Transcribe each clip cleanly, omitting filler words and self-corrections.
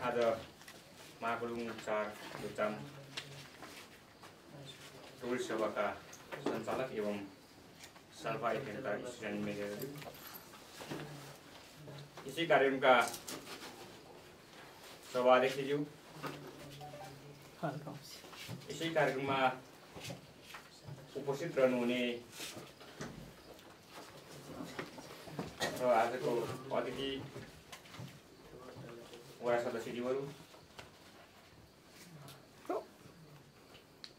आज महाकुलुङ 4 दुचाम टुरिस्ट सभाका सञ्चालक एवं साल्पा एफएमका स्टुडेन्ट मेनेजर यसै कार्यक्रमका सभाध्यक्षज्यू यसै कार्यक्रममा उपस्थित रहनुहुने र आजको अतिथि वडा सदस्यज्यूहरू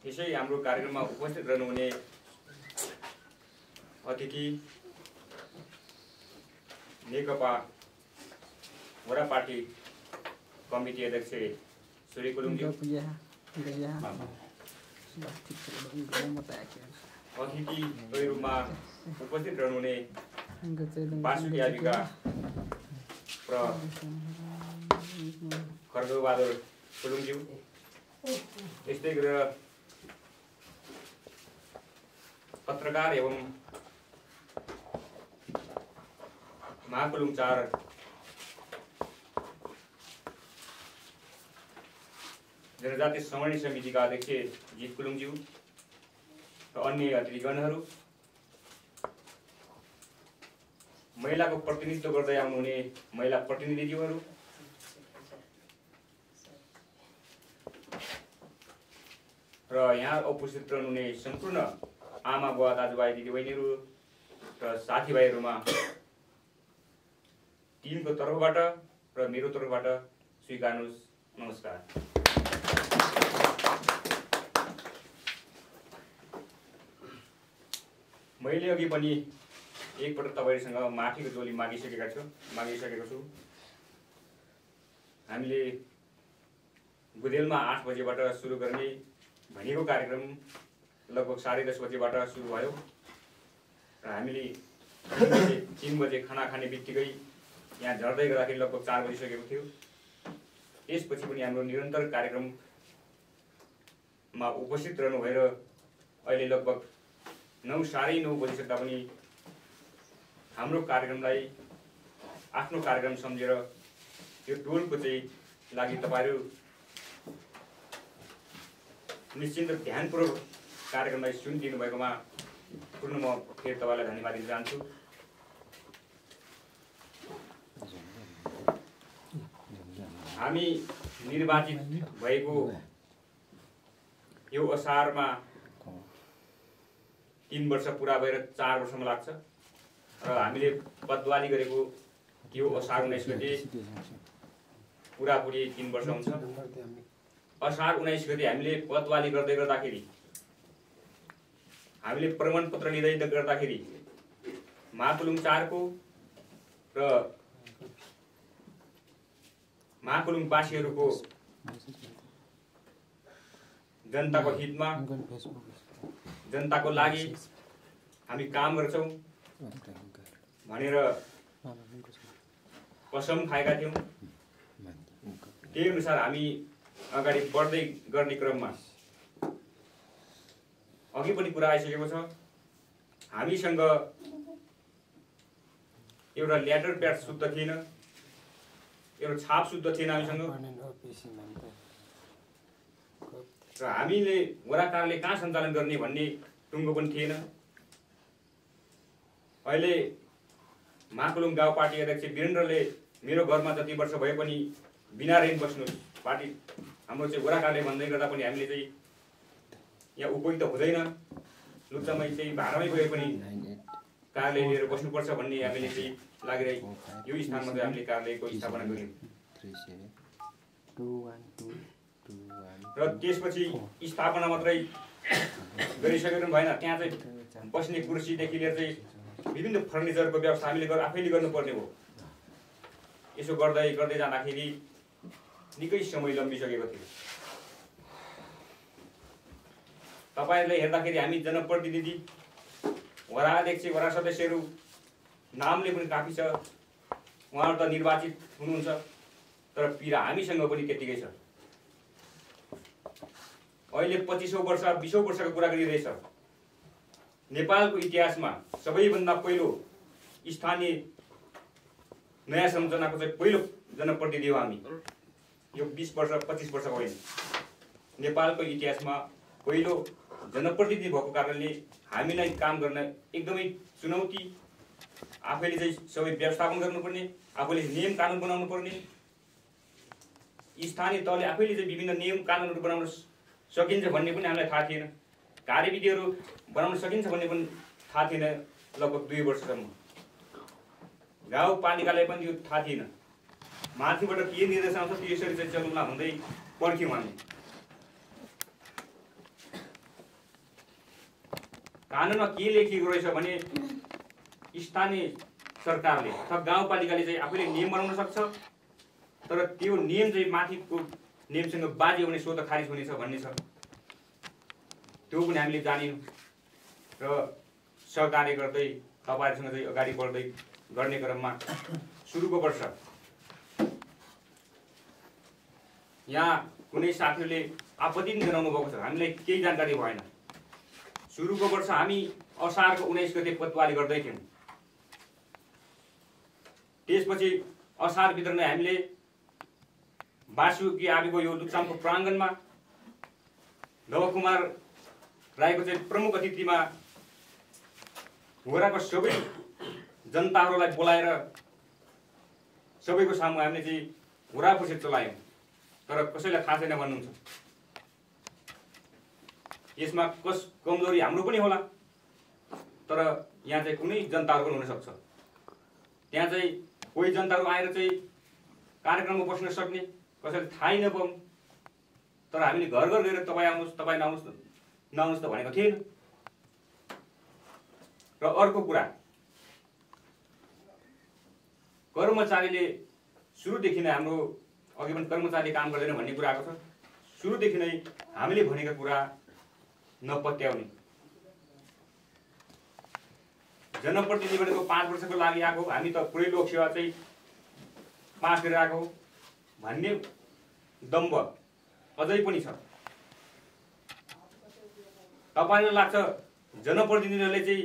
यसै हाम्रो कार्यक्रममा उपस्थित रहनुहुने अतिथि नेकपा वडा पार्टी कमिटी अध्यक्ष सूर्य कुलुङज्यू, अतिथिकै रूपमा उपस्थित रहनुहुने बासुकी आदिका र खड्गबहादुर कुलुङज्यू, यस्तै गरेर पत्रकार एवं महाकुलुङ 4 जनजाति समन्वय समितिका अध्यक्ष जित कुलुङज्यू र अन्य अतिथिगणहरू, महिलाको प्रतिनिधित्व गर्दै आउनुहुने महिला प्रतिनिधिज्यूहरू, र यहाँ उपस्थित रहनुहुने सम्पूर्ण आमा बुवा दाजुभाइ दिदीबहिनीहरू र साथीभाइहरूमा टिमको तर्फबाट र मेरो तर्फबाट स्वीकार्नुहोस्। नमस्कार। मैले अघि पनि एकपटक तपाईहरुसँग माफीको जोली मागिसकेको छु। हामीले गुदेलमा 8 बजेबाट सुरु गर्ने भनेको कार्यक्रम लगभग 10:30 बजेबाट सुरु भयो र हामीले 3 बजे खाना खाने बित्तिकै यहाँ झर्दै गर्दाखेरि लगभग 4 बजिसकेको थियो। त्यसपछि पनि हाम्रो निरन्तर कार्यक्रममा उपस्थित रहनु भएर अहिले लगभग 9 साढे 9 बजिसक्दा पनि हाम्रो कार्यक्रमलाई आफ्नो कार्यक्रम सम्झेर यो टोलको चाहिँ लागि तपाईहरु निश्चित ध्यानपूर्वक कार्यक्रमलाई सुनिदिनु भएकोमा पूर्ण म फेरि तपाईलाई धन्यवाद दिन चाहन्छु। हामी निर्वाचित भएको यो असारमा 3 वर्ष पुरा भएर 4 वर्षमा लाग्छ र हामीले पदवाली गरेको यो असार 19 गते पुरापुरी 3 वर्ष हुन्छ। असार 19 गते हामीले पदवाली गर्दै गर्दाखेरि हामीले प्रमाणपत्र लिँदै गर्दाखेरि महाकुलुङ 4 को र महाकुलुङ वासीहरूको जनताको हितमा जनताको लागि हामी काम गर्छौं भनेर कसम खाएका थियौं। त्यही अनुसार हामी अगाडि बढ्दै गर्ने क्रममा अघि पनि कुरा आइसकेको छ। हामीसँग एउटा ल्याडर प्याड शुद्ध थिएन, एउटा छाप शुद्ध थिएन हामीसँग र हामीले वडा कार्यालय कहाँ सञ्चालन गर्ने भन्ने टुङ्गो पनि थिएन। अहिले महाकुलुङ गाउँ पार्टी अध्यक्ष वीरेन्द्रले मेरो घरमा जति वर्ष भए पनि बिना रेन्ट बस्नु पार्टी हाम्रो चाहिँ वडा कार्यालय भन्दै गर्दा पनि हामीले चाहिँ यहाँ उपयुक्त हुँदैन, लुच्चामै चाहिँ भाडामै गए पनि कार्यालय लिएर बस्नुपर्छ भन्ने हामीले चाहिँ लागिरहेको यो स्थानमा चाहिँ हामीले कार्यालयको स्थापना गर्यौं र त्यसपछि स्थापना मात्रै गरिसकेर भएन, त्यहाँ चाहिँ बस्ने कुर्सीदेखि लिएर चाहिँ विभिन्न फर्निचरको व्यवस्था हामीले आफैले गर्नुपर्ने हो। यसो गर्दै गर्दै जाँदाखेरि निकै समय लम्बिसकेको थियो। तपाईहरुले हेर्दाखेरि हामी जनप्रतिनिधि, वडा अध्यक्ष, वडा सदस्यहरू नामले पनि काफी छ, उहाँहरू त निर्वाचित हुनुहुन्छ, तर पीडा हामीसँग पनि त्यतिकै छ। अहिले 25औं वर्ष 20औं वर्षको कुरा गरिरहेछ। नेपालको इतिहासमा सबैभन्दा पहिलो स्थानीय नयाँ संरचनाको चाहिँ पहिलो जनप्रतिनिधि हो हामी। यो 20 वर्ष 25 वर्ष होइन। नेपालको इतिहासमा पहिलो जनप्रतिनिधि भएको कारणले हामीलाई काम गर्न एकदमै चुनौती, आफैले चाहिँ सबै व्यवस्थापन गर्नुपर्ने, आफैले नियम कानुन बनाउनु पर्ने, स्थानीय तहले आफैले चाहिँ विभिन्न नियम कानुनहरू बनाउन सकिन्छ भन्ने पनि हामीलाई थाहा थिएन। कार्यविधिहरू बनाउन सकिन्छ भन्ने पनि थाहा थिएन। लगभग 2 वर्षसम्म गाउँपालिकालाई पनि यो थाहा थिएन। माथिबाट के निर्देश आउँछ त्यसरी चाहिँ चलाउन हुँदै पर्ख्यौँ हामी। कानुनमा के लेखिएको रहेछ भने स्थानीय सरकारले अथवा गाउँपालिकाले चाहिँ आफैले नियम बनाउन सक्छ, तर त्यो नियम चाहिँ माथिको नियमसँग बाजियो भने स्वतः खारिज हुनेछ भन्ने छ। त्यो पनि हामीले जान्यौँ र सहकार्य गर्दै तपाईँहरूसँग चाहिँ अगाडि बढ्दै गर्ने क्रममा सुरुको वर्ष यहाँ कुनै साथीहरूले आपत्ति पनि जनाउनु भएको छ, हामीलाई केही जानकारी भएन। सुरुको वर्ष हामी असारको 19 गते पतवारी गर्दै थियौँ। त्यसपछि असारभित्र नै हामीले वासुकी आदिको यो लुक्सामको प्राङ्गणमा नवकुमार राईको चाहिँ प्रमुख अतिथिमा वराको सबै जनताहरूलाई बोलाएर सबैको सामु हामीले चाहिँ वरापुछे चलायौँ। तर कसैलाई थाहा छैन भन्नुहुन्छ। यसमा कस कमजोरी हाम्रो पनि होला, तर यहाँ चाहिँ कुनै जनताहरू पनि हुनसक्छ। त्यहाँ चाहिँ कोही जनताहरू आएर चाहिँ कार्यक्रममा बस्न सक्ने, कसैले थाहै नपाउनु, तर हामीले घर घर गएर तपाईँ आउनुहोस्, तपाईँ नआउनुहोस् त भनेको थिएन। र अर्को कुरा, कर्मचारीले सुरुदेखि नै हाम्रो अघि पनि कर्मचारी काम गर्दैन भन्ने कुरा आएको छ। सुरुदेखि नै हामीले भनेका कुरा नपत्याउने, जनप्रतिनिधिबाट 5 वर्षको लागि आएको, हामी त पुरै लोकसेवा चाहिँ पास गरेर आएको भन्ने दम्ब अझै पनि छ। तपाईँलाई लाग्छ जनप्रतिनिधिहरूले चाहिँ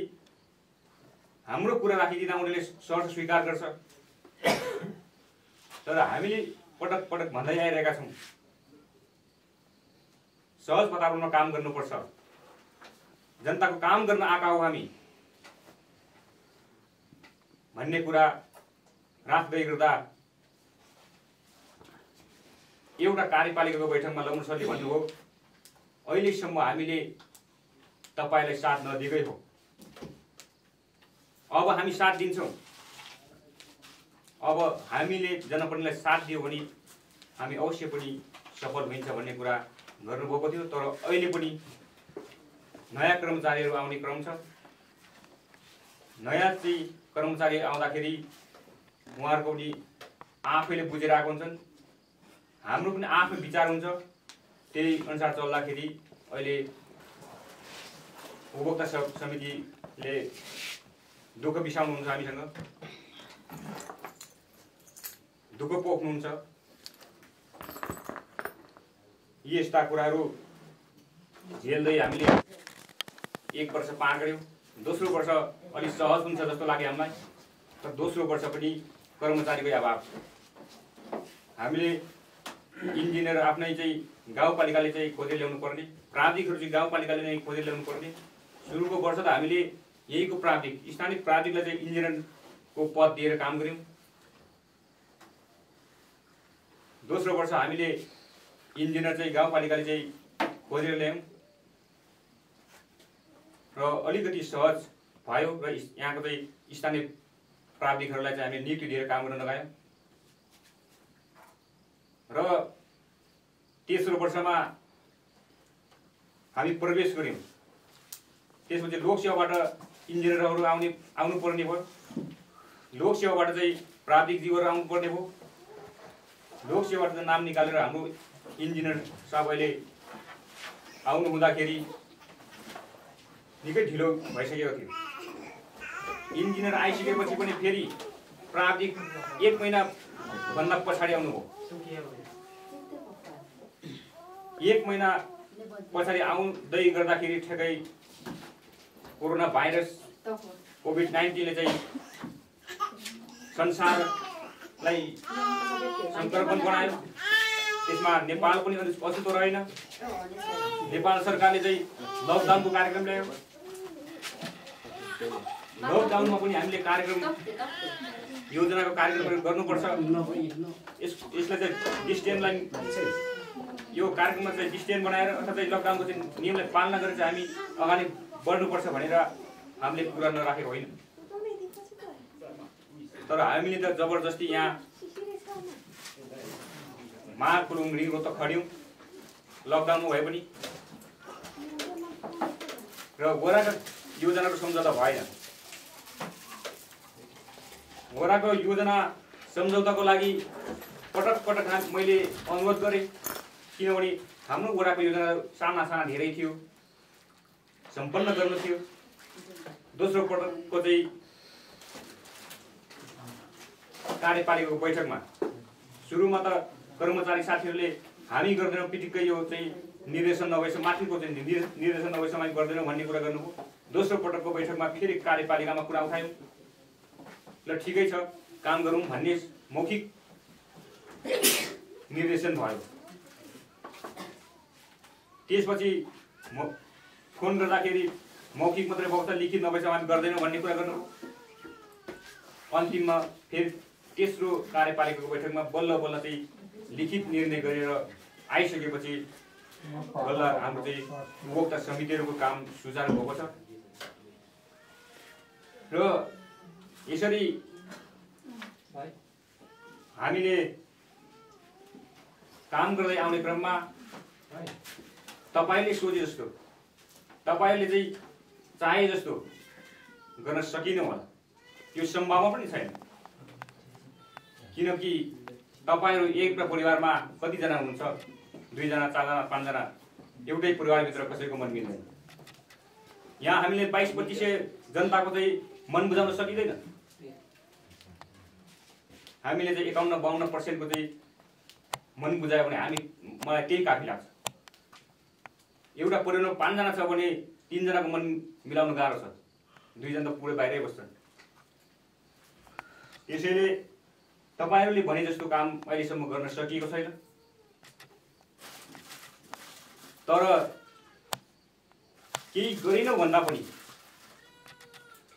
हाम्रो कुरा राखिदिँदा उनीहरूले सहज स्वीकार गर्छ, तर हामीले पटक पटक भन्दै आइरहेका छौँ सहज वातावरणमा काम गर्नुपर्छ, जनताको काम गर्न आएका हो हामी भन्ने कुरा राख्दै गर्दा एउटा कार्यपालिकाको बैठकमा लग्न सरले भन्नुभयो, अहिलेसम्म हामीले तपाईँलाई साथ नदिएकै हो, अब हामी साथ दिन्छौँ। अब हामीले जनप्रतिनिधिलाई साथ दियो भने हामी अवश्य पनि सफल हुन्छ भन्ने कुरा गर्नुभएको थियो। तर अहिले पनि नयाँ कर्मचारीहरू आउने क्रम छ। नयाँ चाहिँ कर्मचारी आउँदाखेरि उहाँहरूको पनि आफैले बुझेर आएको हुन्छन्, हाम्रो पनि आफ्नो विचार हुन्छ, त्यही अनुसार चल्दाखेरि अहिले उपभोक्ता समितिले दुःख बिसाउनुहुन्छ, हामीसँग दुःख पोख्नुहुन्छ। यस्ता कुराहरू झेल्दै हामीले 1 वर्ष पार गऱ्यौँ। दोस्रो वर्ष अलिक सहज हुन्छ जस्तो लाग्यो हामीलाई, तर दोस्रो वर्ष पनि कर्मचारीकै अभाव। हामीले इन्जिनियर आफ्नै चाहिँ गाउँपालिकाले चाहिँ खोजेर ल्याउनु पर्ने, प्राविधिकहरू चाहिँ गाउँपालिकाले नै खोजेर ल्याउनु पर्ने। सुरुको वर्ष त हामीले यहीको प्राविधिक स्थानीय प्राविधिकलाई चाहिँ इन्जिनियरको पद दिएर काम गऱ्यौँ। दोस्रो वर्ष हामीले इन्जिनियर चाहिँ गाउँपालिकाले चाहिँ खोजेर ल्यायौँ र अलिकति सहज भयो र यहाँको चाहिँ स्थानीय प्राविधिकहरूलाई चाहिँ हामीले नियुक्ति दिएर काम गर्न लगायौँ। र तेस्रो वर्षमा हामी प्रवेश गऱ्यौँ। त्यसपछि लोकसेवाबाट इन्जिनियरहरू आउनुपर्ने भयो, लोकसेवाबाट चाहिँ प्राविधिकजीहरू आउनुपर्ने भयो। लोकसेवाबाट नाम निकालेर हाम्रो इन्जिनियर साहब अहिले आउनु हुँदाखेरि निकै ढिलो भइसकेको थियो। इन्जिनियर आइसकेपछि पनि फेरि प्राविधिक 1 महिनाभन्दा पछाडि आउनुभयो। 1 महिना पछाडि आउँदै गर्दाखेरि ठ्याक्कै कोरोना भाइरस कोभिड-19ले चाहिँ संसारलाई सङ्क्रमण बनायो। त्यसमा नेपाल पनि अछुतो रहेन। नेपाल सरकारले चाहिँ लकडाउनको कार्यक्रम ल्यायो। लकडाउनमा पनि हामीले कार्यक्रम योजनाको कार्यक्रम गर्नुपर्छ। यसलाई चाहिँ डिस्टेन्सलाई यो कार्यक्रममा चाहिँ डिस्टेन्स बनाएर अथवा चाहिँ लकडाउनको चाहिँ नियमलाई पालना गरेर चाहिँ हामी अगाडि बढ्नुपर्छ भनेर हामीले कुरा नराखेको होइन। तर हामीले त जबरजस्ती यहाँ महाकुलुङ रिङको त खड्यौँ लकडाउनमा भए पनि, र वडाको योजनाको सम्झौता भएन। वडाको योजना सम्झौताको लागि पटक पटक मैले अनुरोध गरेँ, किनभने हाम्रो वडाको योजना साना साना धेरै थियो, सम्पन्न गर्नु थियो। दोस्रो पटकको चाहिँ कार्यपालिकाको बैठकमा सुरुमा त कर्मचारी साथीहरूले हामी गर्दैनौँ, पिटिक्कै यो चाहिँ निर्देशन नभएसम्म माथिको चाहिँ निर्देशन नभएसम्म हामी गर्दैनौँ भन्ने कुरा गर्नुभयो। दोस्रो पटकको बैठकमा फेरि कार्यपालिकामा कुरा उठायौँ, ल ठिकै छ काम गरौँ भन्ने मौखिक निर्देशन भयो। त्यसपछि फोन गर्दाखेरि मौखिक मात्रै भएको छ, लिखित नभएसम्म हामी गर्दैनौँ भन्ने कुरा गर्नुभयो। अन्तिममा फेरि तेस्रो कार्यपालिकाको बैठकमा बल्ल बल्ल चाहिँ लिखित निर्णय गरेर आइसकेपछि बल्ल हाम्रो चाहिँ उपभोक्ता समितिहरूको काम सुचारू भएको छ। र यसरी हामीले काम गर्दै आउने क्रममा तपाईले सोचे जस्तो, तपाईले चाहिँ चाहे जस्तो गर्न सकिनु होला त्यो सम्भावना पनि छैन। किनकि तपाईहरु एउटा परिवारमा कतिजना हुनुहुन्छ? 2 जना, 4 जना, 5 जना, एउटै परिवारभित्र कसैको मन मिल्दैन। यहाँ हामीले 22-25 जनताको चाहिँ मन बुझाउन सकिँदैन। हामीले चाहिँ 51-52% को चाहिँ मन बुझायो भने मलाई त्यही काफी लाग्छ। एउटा परिवारमा 5 जना छ भने 3 जनाको मन मिलाउन गाह्रो छ, 2 जना त पुरै बाहिरै बस्छन्। त्यसैले तपाईहरुले भने जस्तो काम अहिलेसम्म गर्न सकिएको छैन। तर केही गरिनौ भन्दा पनि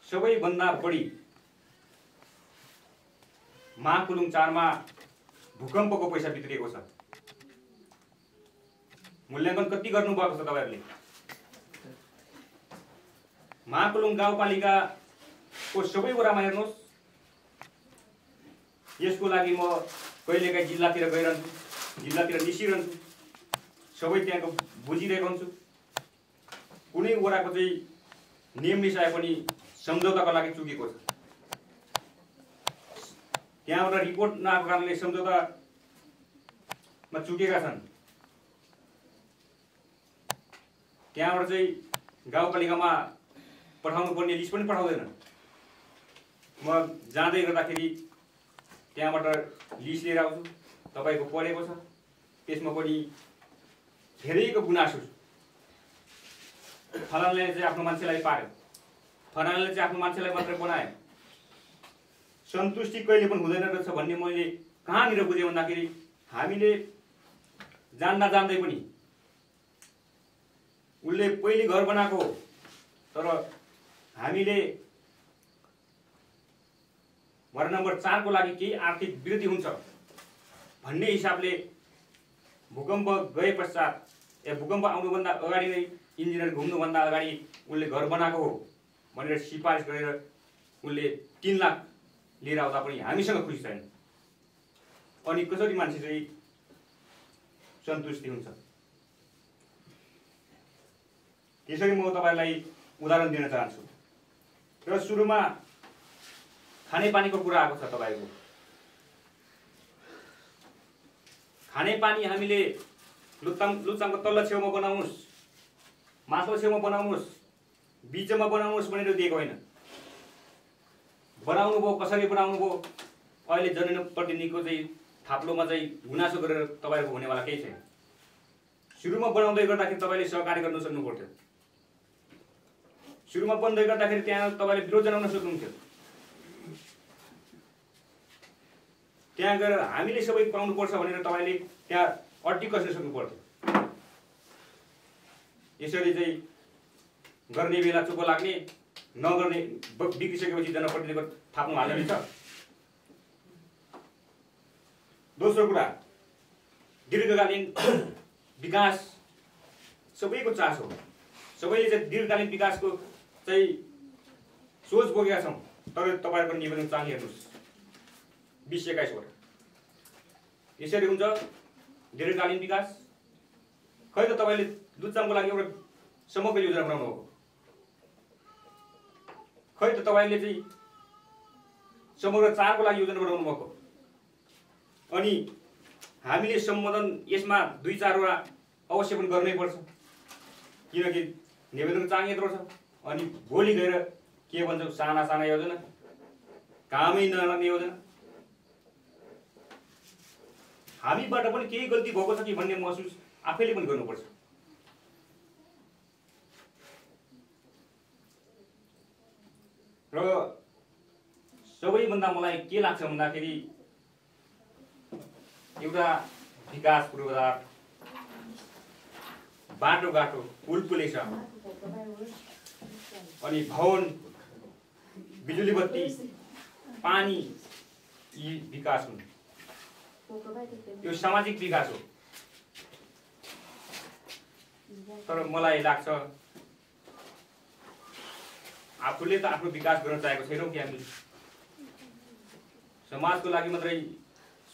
सबैभन्दा बढी महाकुलुङ 4 मा भूकम्पको पैसा बिग्रिएको छ। मूल्याङ्कन कति गर्नु भएको छ तपाईहरुले? महाकुलुङ गाउँपालिकाको सबै वडामा हेर्नुहोस्। यसको लागि म कहिलेकाहीँ जिल्लातिर गइरहन्छु, जिल्लातिर निसिरहन्छु, सबै त्यहाँको बुझिरहेको हुन्छु। कुनै वडाको चाहिँ नियम निसाए पनि सम्झौताको लागि चुकेको छ। त्यहाँबाट रिपोर्ट नआएको कारणले सम्झौतामा चुकेका छन्। त्यहाँबाट चाहिँ गाउँपालिकामा पठाउनु पर्ने लिस्ट पनि पठाउँदैन। म जाँदै गर्दाखेरि त्यहाँबाट लिस्ट लिएर आउँछु, तपाईको परेको छ, त्यसमा पनि धेरैको गुनासो छ। फलानाले चाहिँ आफ्नो मान्छेलाई पार्यो, फलानाले चाहिँ आफ्नो मान्छेलाई मात्र बनायो, सन्तुष्टि कहिले पनि हुँदैन रहेछ भन्ने मैले कहाँनिर बुझेँ भन्दाखेरि हामीले जान्दा जान्दै पनि उसले पहिले घर बनाएको हो, तर हामीले वडा नम्बर 4 को लागि केही आर्थिक वृद्धि हुन्छ भन्ने हिसाबले भूकम्प गए पश्चात या भूकम्प आउनुभन्दा अगाडि नै इन्जिनियर घुम्नुभन्दा अगाडि उसले घर बनाएको हो भनेर सिफारिस गरेर उसले 3 लाख लिएर आउँदा पनि हामीसँग खुसी छैन। अनि कसरी मान्छे चाहिँ सन्तुष्टि हुन्छ? त्यसरी म तपाईलाई उदाहरण दिन चाहन्छु। र सुरुमा खानेपानीको कुरा आएको छ तपाईको। खानेपानी हामीले लुच्चाङको तल्लो छेउमा बनाउनुस्, माथिल्लो छेउमा बनाउनुस्, बीचमा बनाउनुस् भनेर दिएको होइन। बनाउनु भयो, कसरी बनाउनु भयो? अहिले जनप्रतिनिधिको चाहिँ थाप्लोमा चाहिँ गुनासो गरेर तपाईहरुको हुनेवाला केही छैन। सुरुमा बनाउँदै गर्दाखेरि तपाईले सहकारी गर्न सक्नु पर्थ्यो। सुरुमा बन्दै गर्दाखेरि त्यहाँ तपाईले विरोध जनाउन सक्नुहुन्थ्यो। त्यहाँ गएर हामीले सबै पाउनु पर्छ भनेर तपाईले त्यहाँ अड्डी कसेर सक्नु पर्थ्यो। यसरी चाहिँ गर्ने बेला चुप लाग्ने, नगर्ने बिग्रिसकेपछि जनप्रतिनिधिको थाप्नु हाल्ने छ। दोस्रो कुरा, दीर्घकालीन विकास सबैको चासो हो। सबैले चाहिँ दीर्घकालीन विकासको चाहिँ सोच बोकेका छौँ। तर तपाईँहरूको निवेदन चाल हेर्नुहोस् 20-21 वटा यसरी हुन्छ दीर्घकालीन विकास। खै त तपाईँले लुच्चामको लागि एउटा समग्र योजना बनाउनु हो, खै त तपाईँले चाहिँ समग्र 4 को लागि योजना बनाउनु भएको। अनि हामीले सम्बोधन यसमा 2-4 वटा अवश्य पनि गर्नै पर्छ, किनकि निवेदनको चाङ यत्रो छ। अनि भोलि गएर के भन्छ साना साना योजना, कामै नलाग्ने योजना, हामीबाट पनि केही गल्ती भएको छ कि भन्ने महसुस आफैले पनि गर्नुपर्छ। र सबैभन्दा मलाई के लाग्छ भन्दाखेरि एउटा विकास पूर्वाधार, बाटोघाटो, पुल पुलेसा, अनि भवन, बिजुली बत्ती, पानी, यी विकास हुन्। यो सामाजिक विकास हो। तर मलाई लाग्छ आफूले त आफ्नो विकास गर्न चाहेको छैनौँ कि हामीले समाजको लागि मात्रै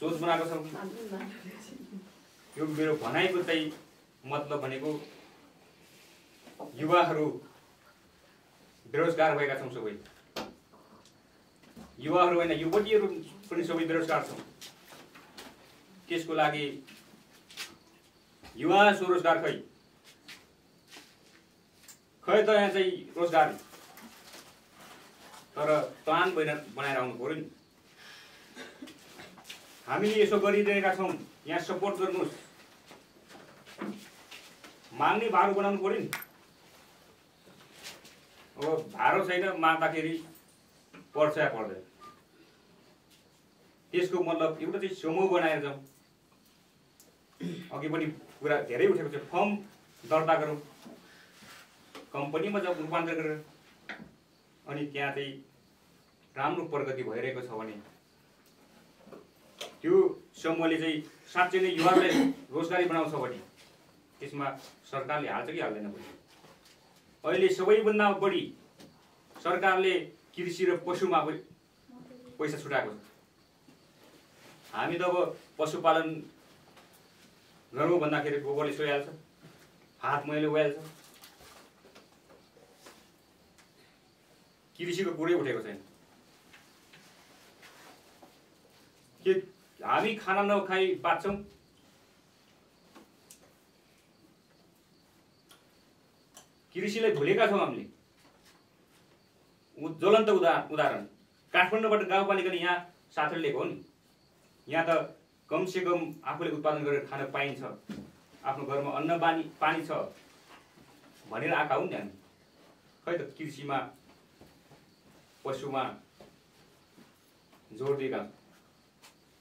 सोच बनाएको छौँ। यो मेरो भनाइको चाहिँ मतलब भनेको युवाहरू बेरोजगार भएका छौँ सबै। युवाहरू होइन, युवतीहरू पनि सबै बेरोजगार छौँ। त्यसको लागि युवा स्वरोजगार खै त यहाँ चाहिँ रोजगार, तर प्लान बनाएर आउनु पर्यो नि। हामीले यसो गरिरहेका छौँ, यहाँ सपोर्ट गर्नुहोस्, माग्ने भारो बनाउनु पर्यो नि। अब भारो छैन, माग्दाखेरि पर्छ या पर्दैन, त्यसको मतलब एउटा चाहिँ समूह बनाएर जाउँ। अघि पनि कुरा धेरै उठेको छ, फर्म दर्ता गरौँ, कम्पनीमा जब रूपान्तरण गरेर, अनि त्यहाँ चाहिँ राम्रो प्रगति भइरहेको छ भने त्यो समूहले चाहिँ साँच्चै नै युवाहरूलाई रोजगारी बनाउँछ भने त्यसमा सरकारले हाल्छ कि हाल्दैन पनि। अहिले सबैभन्दा बढी सरकारले कृषि र पशुमा पैसा छुटाएको छ। हामी त अब पशुपालन गरौँ भन्दाखेरि गोबरले सोइहाल्छ, हात मैलो भइहाल्छ, कृषिको कुरै उठेको छैन। के हामी खाना नखाई बाँच्छौँ? कृषिलाई भुलेका छौँ हामीले। ज्वलन्त उदाहरण काठमाडौँबाट गाउँपालिकाले यहाँ साथीले लिएको हो नि। यहाँ त कमसे कम आफूले उत्पादन गरेर खान पाइन्छ, आफ्नो घरमा अन्न पानी छ भनेर आएका हुन् नि हामी। खै त कृषिमा पशुमा जोड दिएका छौँ।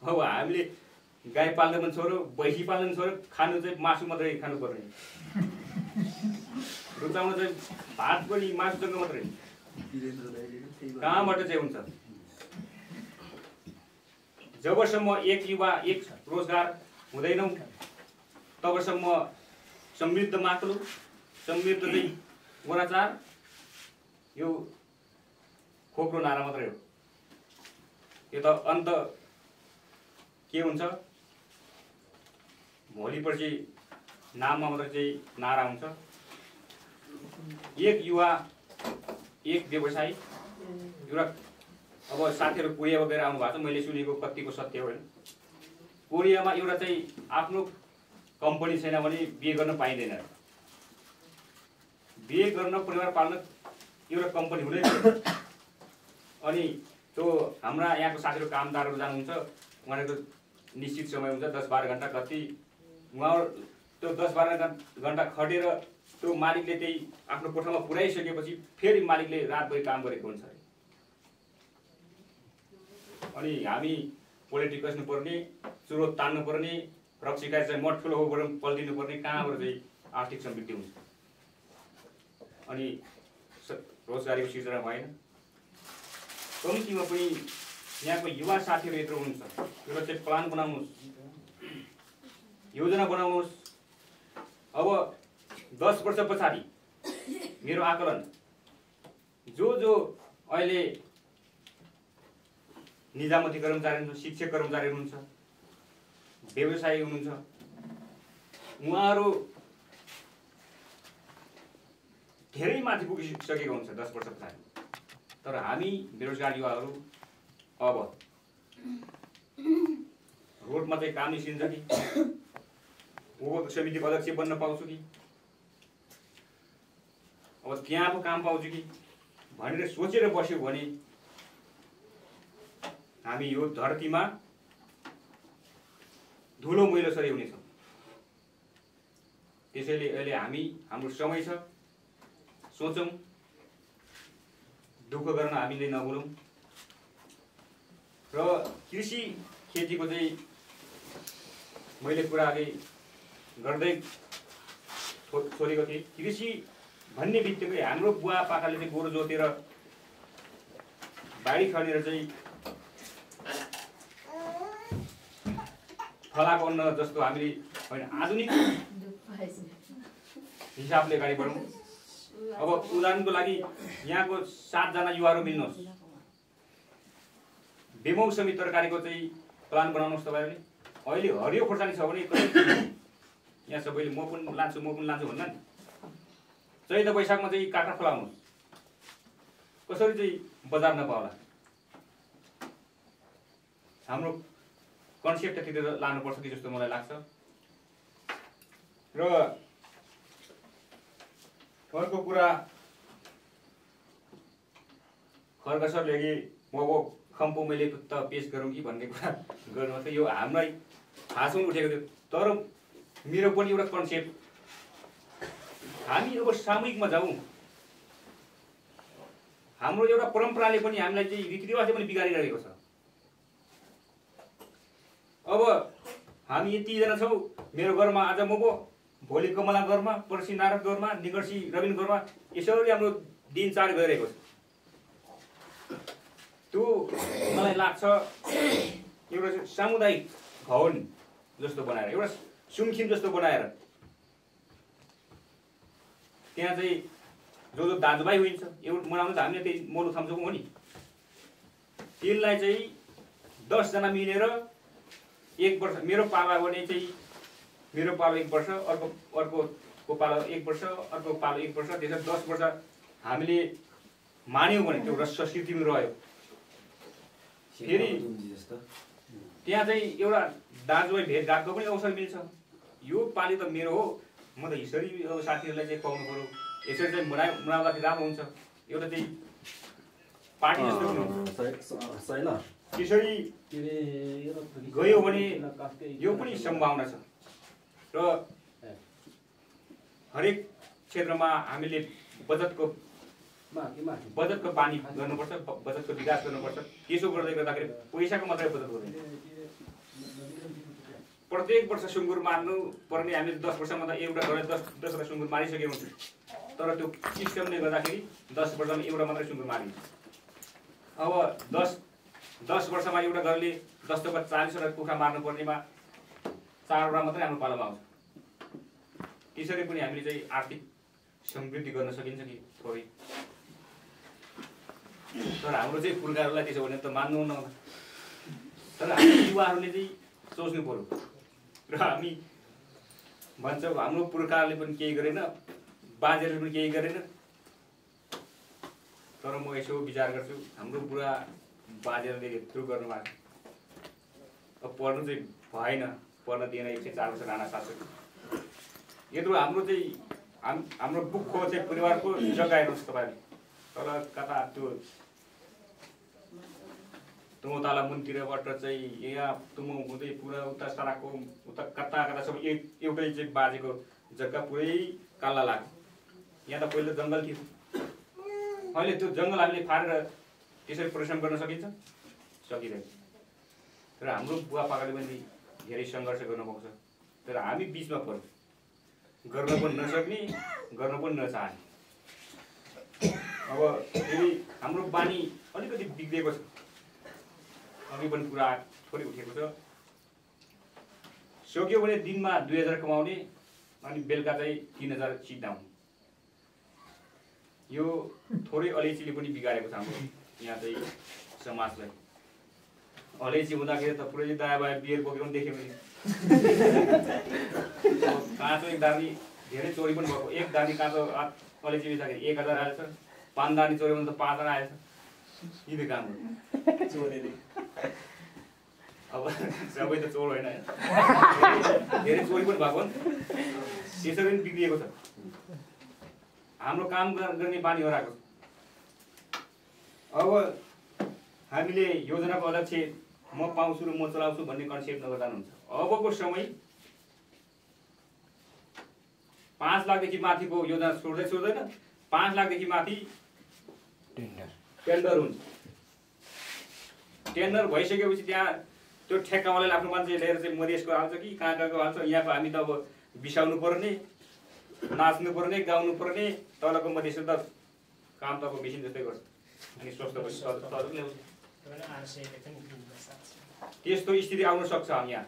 अब हामीले गाई पाल्न पनि छोड्यो, भैँसी पाल्न पनि छोड्यो, खानु चाहिँ मासु मात्रै खानु पर्ने, रुचाउन चाहिँ भात पनि मासुसँग मात्रै। कहाँबाट चाहिँ हुन्छ? जबसम्म एक युवा एक रोजगार हुँदैनौँ तबसम्म समृद्ध मातृ, समृद्ध चाहिँ वराचार, यो खोक्रो नारा मात्रै हो। यो त अन्त के हुन्छ? भोलिपर्सि नाममा मात्रै चाहिँ नारा हुन्छ। एक युवा एक व्यवसाय, एउटा अब साथीहरू कोरिया वगैरह आउनु भएको छ, मैले सुनेको कतिको सत्य हो। कोरियामा एउटा चाहिँ आफ्नो कम्पनी छैन भने बिहे गर्न पाइँदैन। बिहे गर्न, परिवार पाल्न एउटा कम्पनी हुँदै पर्छ। अनि त्यो हाम्रा यहाँको साथीहरू कामदारहरू जानुहुन्छ, उहाँहरूको निश्चित समय हुन्छ 10-12 घन्टा, कति उहाँहरू त्यो 10-12 घन्टा खटेर त्यो मालिकले त्यही आफ्नो कोठामा पुर्याइसकेपछि फेरि मालिकले रातभरि काम गरेको हुन्छ। अनि हामी पोलिटिक्स बस्नुपर्ने, चुरोट तान्नुपर्ने, रक्सीका चाहिँ मठ ठुलो होबाट पल्टिनु पर्ने, कहाँबाट चाहिँ आर्थिक समृद्धि हुन्छ अनि रोजगारीको सिर्जना भएन। कम्तीमा पनि यहाँको युवा साथीहरू यत्रो हुनुहुन्छ, एउटा चाहिँ प्लान बनाउनुहोस्, योजना बनाउनुहोस्। अब 10 वर्ष पछाडि मेरो आकलन जो अहिले निजामती कर्मचारी हुनुहुन्छ, शिक्षक कर्मचारी हुनुहुन्छ, व्यवसायी हुनुहुन्छ, उहाँहरू धेरै माथि पुगिसकेको हुन्छ 10 वर्ष पछाडि। तर हामी बेरोजगार युवाहरू अब रोडमा चाहिँ काम निस्किन्छ कि, उपभोक्ता समितिको अध्यक्ष बन्न पाउँछु कि, अब त्यहाँ पो काम पाउँछु कि भनेर सोचेर बस्यो भने हामी यो धरतीमा धुलो मैलो सरी हुनेछौँ। त्यसैले अहिले हाम्रो समय छ, सोचौँ, दुःख गर्न हामीले नभुलौँ। र कृषि खेतीको चाहिँ मैले कुरा अघि गर्दै छोडेको थिएँ। कृषि भन्ने बित्तिकै हाम्रो बुवापाकाले चाहिँ गोरु जोतेर बारी खनेर चाहिँ फलाएको अन्न जस्तो हामीले होइन, आधुनिक हिसाबले अगाडि बढौँ। अब उदाहरणको लागि यहाँको 7 जना युवाहरू मिल्नुहोस्, बेमौसमी तरकारीको चाहिँ प्लान बनाउनुहोस्। तपाईँहरूले अहिले हरियो खोर्सानी छ भने यहाँ सबैले म पनि लान्छु भन्न नि, चैत वैशाखमा चाहिँ काँक्रा फलाउनुहोस्, कसरी चाहिँ बजार नपाउला। हाम्रो कन्सेप्ट त्यतिर लानुपर्छ कि जस्तो मलाई लाग्छ। र अर्को कुरा, खड्का सरले अघि मको खम्पो मैले त पेस गरौँ कि भन्ने कुरा गर्नु थियो, यो हामीलाई हाँसौँ उठेको थियो। तर मेरो पनि एउटा कन्सेप्ट, हामी अब सामूहिकमा जाउँ। हाम्रो एउटा परम्पराले पनि हामीलाई चाहिँ रीतिरिवाजले पनि बिगारिरहेको छ। अब हामी यतिजना छौँ, मेरो घरमा आज म पो, भोलि कमला घरमा, पर्सि नारद घरमा, निकर्सी रविन घरमा, यसरी हाम्रो दिनचर्या गइरहेको छ। त्यो मलाई लाग्छ एउटा सामुदायिक भवन जस्तो बनाएर, एउटा सुमखिम जस्तो बनाएर त्यहाँ चाहिँ जो दाजुभाइ हुन्छ एउटा मनाउनु त हामीले त्यही मोलु थम्छौँ हो नि, त्यसलाई चाहिँ 10 जना मिलेर 1 वर्ष, मेरो पाला भने चाहिँ मेरो पालो 1 वर्ष, अर्को पालो 1 वर्ष, अर्को पालो 1 वर्ष, त्यसरी 10 वर्ष हामीले मान्यौँ भने त्यो रस्व स्थितिमा रह्यो। फेरि त्यहाँ चाहिँ एउटा दाजुभाइ भेटघाटको पनि अवसर मिल्छ। यो पाली त मेरो हो, म त यसरी साथीहरूलाई चाहिँ खुवाउनु पऱ्यो, यसरी चाहिँ मनाउँदाखेरि राम्रो हुन्छ। एउटा चाहिँ पार्टी जस्तो त्यसरी गयो भने यो पनि सम्भावना छ। र हरेक क्षेत्रमा हामीले बचतको बानी गर्नुपर्छ, बचतको विकास गर्नुपर्छ। त्यसो गर्दाखेरि पैसाको मात्रै बचत गर्दैन। प्रत्येक वर्ष सुँगुर मार्नु पर्ने हामीले 10 वर्षमा त एउटा गरेर 10 सुँगुर मारिसकेको हुन्छ। तर त्यो सिस्टमले गर्दाखेरि 10 वर्षमा एउटा मात्रै सुँगुर मारिन्छ। अब 10 वर्षमा एउटा घरले 10 × 40वटा कुखुरा मार्नु पर्नेमा 4वटा मात्रै हाम्रो पालोमा आउँछ। त्यसरी पनि हामीले चाहिँ आर्थिक समृद्धि गर्न सकिन्छ कि थोरै। तर हाम्रो चाहिँ पुर्खाहरूलाई त्यसो भने त मान्नुहुन्न। तर हामी युवाहरूले चाहिँ सोच्नु पर्यो। र हामी भन्छौँ हाम्रो पुर्खाहरूले पनि केही गरेन, बाजेहरूले पनि केही गरेन। तर म यसो विचार गर्छु, हाम्रो बुढा बाजेहरूले यत्रो गर्नुभएको, अब पढ्नु चाहिँ भएन, पढ्न दिएन। 104 वर्ष राणा शासक यत्रो हाम्रो चाहिँ हाम्रो बुकको चाहिँ परिवारको जग्गा हेर्नुहोस् तपाईँले, तल कता त्यो तुमताला मुनतिरबाट चाहिँ यहाँ तुम हुँदै पुरा उता सराकको उता कता सब एउटै चाहिँ बाजेको जग्गा पुरै काल्ला लाग्यो। यहाँ त पहिला जङ्गल थियो, अहिले त्यो जङ्गल हामीले फारेर त्यसरी परिश्रम गर्न सकिन्छ? सकिँदैन। र हाम्रो बुवापाकाले पनि धेरै सङ्घर्ष गर्नु पाउँछ। तर हामी बिचमा पर्छ, गर्न पनि नसक्ने, गर्न पनि नचाहने। अब फेरि हाम्रो बानी अलिकति बिग्रेको छ, अघि पनि कुरा थोरै उठेको छ। सक्यो भने दिनमा 2000 कमाउने अनि बेलुका चाहिँ 3000 सिद्धाउने। यो थोरै अलैँचीले पनि बिगारेको छ हाम्रो यहाँ चाहिँ समाजलाई। अलैँची हुँदाखेरि त पुरै दायाँ बायाँ बियर बोकेको पनि देख्यो भने काँचो एक दानी धेरै चोरी पनि भएको, एक दानी काँचो अलैँची बेच्दाखेरि 1000 आएछ, 5 दानी चोऱ्यो भने त 5000 आएछ। यिनी काम हो चोरेले। अब सबै त चोर होइन, धेरै चोरी पनि भएको नि, त्यसरी पनि बिग्रिएको छ। हाम्रो काम गर्ने बानी हराएको छ। अब हामीले योजनाको अध्यक्ष म पाउँछु र म चलाउँछु भन्ने कन्सेप्ट नगर्दा हुन्छ। अबको समय 5 लाखदेखि माथिको योजना छोड्दैन, 5 लाखदेखि माथि टेन्डर हुन्छ। टेन्डर भइसकेपछि त्यहाँ त्यो ठेक्कावालाले आफ्नो मान्छे लिएर चाहिँ मधेसको हाल्छ कि कहाँको हाल्छ। यहाँको हामी त अब बिसाउनु पर्ने, नाच्नु पर्ने, गाउनु पर्ने, तलको मधेसको त काम त अब मेसिन जस्तै गर्छ अनि स्वस्थ ल्याउँछ। त्यस्तो स्थिति आउन सक्छ। हामी यहाँ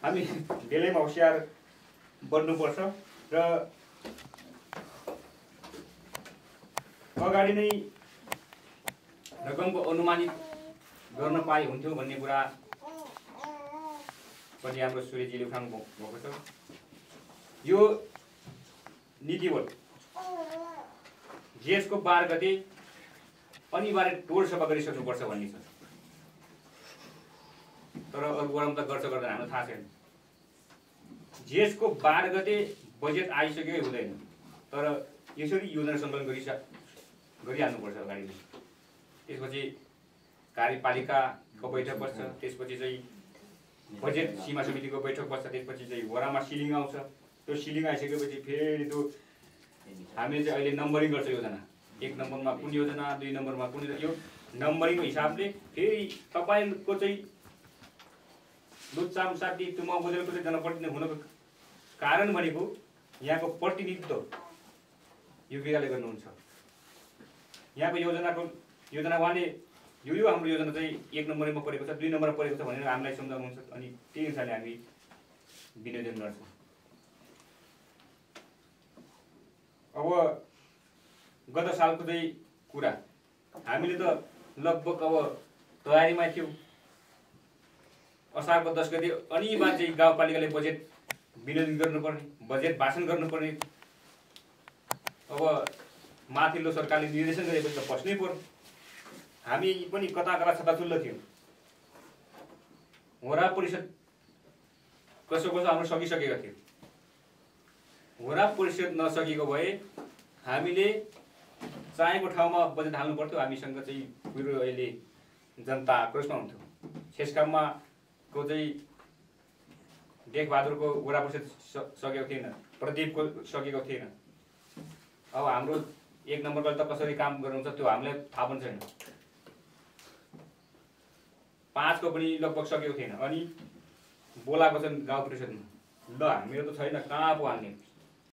हामी बेलैमा होसियार बन्नुपर्छ र अगाडि नै रकमको अनुमानित गर्न पाए हुन्थ्यो भन्ने कुरा पनि हाम्रो सूर्यजीले उठाउनु भएको छ। यो नीतिवल जेठको 12 गते अनिवार्य टोल सभा गरिसक्नुपर्छ भन्ने छ। तर अरू वरम त गर्छ गर्दैन हामीलाई थाहा छैन। जेठको 12 गते बजेट आइसक्यो हुँदैन, तर यसरी योजना सङ्कलन गरिहाल्नुपर्छ अगाडि नै। त्यसपछि कार्यपालिकाको बैठक बस्छ, त्यसपछि चाहिँ बजेट सीमा समितिको बैठक बस्छ, त्यसपछि चाहिँ वरामा सिलिङ आउँछ। त्यो सिलिङ आइसकेपछि फेरि त्यो हामीले चाहिँ अहिले नम्बरिङ गर्छ योजना। 1 नम्बरमा कुन योजना, 2 नम्बरमा कुन, यो नम्बरिङको हिसाबले फेरि तपाईँको चाहिँ लुच्चा मुसाटी तुमा बोलेको चाहिँ जनप्रतिनिधि हुनुको कारण भनेको यहाँको प्रतिनिधित्व योग्यताले गर्नुहुन्छ। यहाँको योजनावाले यो हाम्रो योजना चाहिँ 1 नम्बरमा परेको छ, 2 नम्बरमा परेको छ भनेर हामीलाई सम्झाउनुहुन्छ अनि त्यही अनुसारले हामी विनियोजन गर्छौँ। अब गत सालको चाहिँ कुरा हामीले त लगभग अब तयारीमा थियौँ। असारको 10 गते अनिवार्य चाहिँ गाउँपालिकाले बजेट विनियोजन गर्नुपर्ने, बजेट भाषण गर्नुपर्ने। अब माथिल्लो सरकारले निर्देशन गरेपछि त बस्नै पर्यो। हामी पनि कता कता छताचुल्लो थियौँ। होरा परिषद कसो हाम्रो सकिसकेको थियो। होरा परिषद नसकेको भए हामीले चाहेको ठाउँमा बजेट हाल्नु पर्थ्यो। हामीसँग चाहिँ पुरो अहिले जनता आक्रोशमा हुन्थ्यो। छेस्काममा को चाहिँ देखबहादुरको वडा परिषद सकेको थिएन, प्रदीपको सकेको थिएन। अब हाम्रो 1 नम्बरको त कसरी काम गर्नुहुन्छ त्यो हामीलाई थाहा पनि छैन। 5 को पनि लगभग सकेको थिएन अनि बोलाएको छन् गाउँ परिषदमा। ल मेरो त छैन, कहाँ पो हाल्ने।